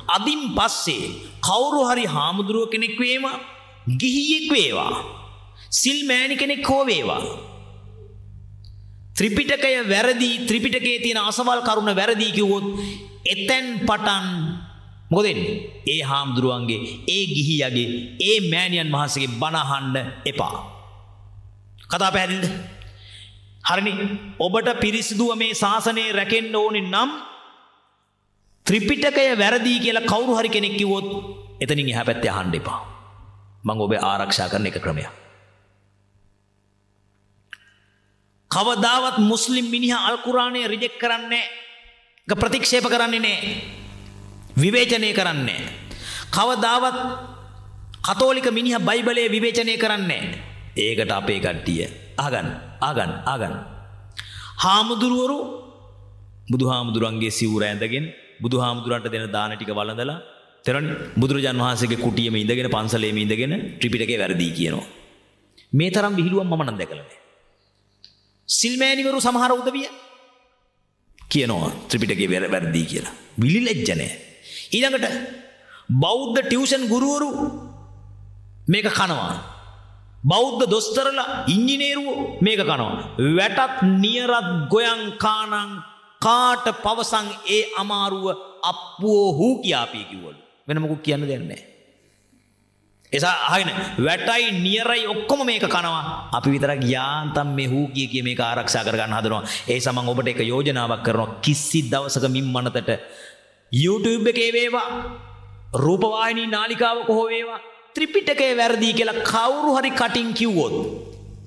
අදින් පස්සේ කවුරු හරි හාමුදුරුව කෙනෙක් වේවා, ගිහියෙක් වේවා, සිල් මෑණි කෙනෙක් හෝ වේවා, ත්‍රිපිටකය වැරදි, ත්‍රිපිටකයේ තියෙන අසවල් කරුණ වැරදි කිව්වොත් එතෙන් පටන් මොකද වෙන්නේ? ඒ හාමුදුරුවන්ගේ, ඒ ගිහියගේ, ඒ මෑණියන් වහන්සේගේ බණ අහන්න එපා. කතා පැහැදිලිද? හරිනේ. ඔබට පිරිසිදුව මේ ශාසනය රැකෙන්න ඕනේ නම් ත්‍රිපිටකය වැරදි කියලා කවුරු හරි කෙනෙක් කිව්වොත් එතනින් එහා පැත්තේ අහන්න එපා. මම ඔබ ආරක්ෂා කරන එක ක්‍රමයක්. කවදාවත් මුස්ලිම් මිනිහා අල් කුරානය රිජෙක්ට් කරන්නේ නැහැ. ප්‍රතික්ෂේප කරන්නේ නැහැ. විවේචනය කරන්නේ නැහැ. කවදාවත් කතෝලික මිනිහා බයිබලයේ විවේචනය කරන්නේ නැහැ. ඒකට අපේ කට්ටිය ආගන් හාමුදුරුවරු බුදුහාමුදුරන්ගේ සිවුර ඇඳගෙන බුදුහාමුදුරන්ට දෙන දාන ටික වළඳලා තෙරණි බුදුරජාන් වහන්සේගේ කුටියෙම ඉඳගෙන පන්සලේම ඉඳගෙන ත්‍රිපිටකේ වැරදි කියනවා. මේ තරම් විහිළුවක් මම නම් දැකලා නැහැ. සිල්මෑණිවරු සමහර උදවිය කියනවා ත්‍රිපිටකේ වැරදි කියලා. විලිලැජ්ජ නැහැ. ඊළඟට බෞද්ධ ටියුෂන් ගුරුවරු මේක කනවා. බෞද්ධ දොස්තරලා ඉංජිනේරුවෝ මේක කනවා. වැටත් නියරත් ගොයන් කානං කාට පවසන් ඒ අමාරුව අප්පුවෝ හූ කියාපී කිව්වලු. වෙන මොකුත් කියන්න දෙයක් නැහැ. එසා අහගෙන වැටයි නියරයි ඔක්කොම මේක කනවා. අපි විතරක් යාන්තම් මේ හූ කිය මේක ආරක්ෂා කරගන්න හදනවා. ඒ සමන් ඔබට එක යෝජනාවක් කරනවා. කිසි දවසක මිම්මනතට YouTube එකේ වේවා, රූපවාහිනී නාලිකාවක හෝ වේවා ත්‍රිපිටකේ වැරදි කියලා කවුරු හරි කටින් කිව්වොත්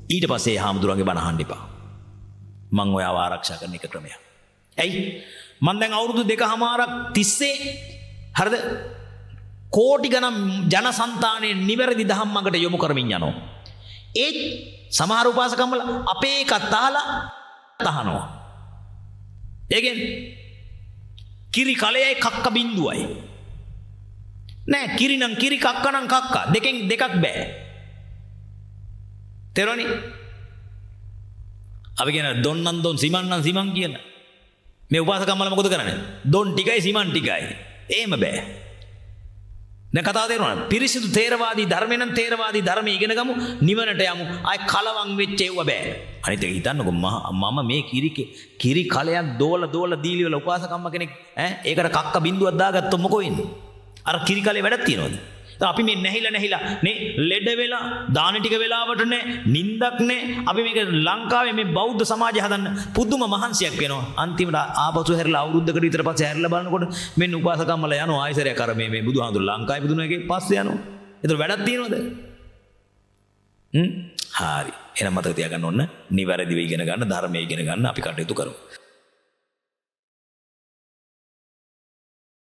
ඊට පස්සේ හාමුදුරන්ගේ බණ අහන්න එපා. මං ඔයාව ආරක්ෂා කරන එක ක්‍රමයක්. ඇයි? මං දැන් අවුරුදු 2කමාරක් තිස්සේ හරිද? කෝටි ගණන් ජනසන්තානයේ නිවැරදි දහම් මඟට යොමු කරමින් යනවා. ඒ සමහර උපාසකම්වල අපේ එකත් අහලා තහනවා. ඒකෙන් කිරි කලයයි කක්ක බින්දුවයි. නෑ කිරි නම් කිරි කක්ක නම් කක්ක. දෙකෙන් දෙකක් බෑ. තේරෙනවනේ? අපි කියන දොන් නම් දොන් සිමන් නම් සිමන් කියන. මේ උපාසකම්වල මොකද කරන්නේ? දොන් ටිකයි සිමන් ටිකයි. එහෙම බෑ. දැන් කතාව තේරුණාද? පිරිසිදු තේරවාදී ධර්මේ නම් තේරවාදී ධර්මයේ ඉගෙන ගමු, නිවනට යමු. ආයි කලවම් වෙච්ච ඒව බෑ. අනිත් එක හිතන්නකෝ මම මේ කිරි කලයක් දෝල දීලි වල උපාසකම්ම කෙනෙක් ඒකට කක්ක බින්දුවක් දාගත්තොත් මොකෝ වෙන්නේ? අර කිරි කලේ වැඩක් තියනවද? අපි මේ නැහිලා නේ ලෙඩ වෙලා දාන ටික වෙලාවට නේ නින්දක් නේ අපි මේක ලංකාවේ මේ බෞද්ධ සමාජය හදන්න පුදුම මහන්සියක් වෙනවා. අන්තිමට ආපසු හැරිලා අවුරුද්දකට විතර පස්සේ හැරිලා බලනකොට මෙන්න උපාසකම්මල යනවා ආයෙසරයක් අර මේ බුදුහාමුදුර ලංකාවේ බුදුන එකේ පස්සේ යනවා. ඒතර වැඩක් තියනවද? හරි. එහෙනම් මතක තියාගන්න ඕන නිවැරදිව ඉගෙන ගන්න ධර්මයේ ඉගෙන ගන්න අපි කටයුතු කරමු.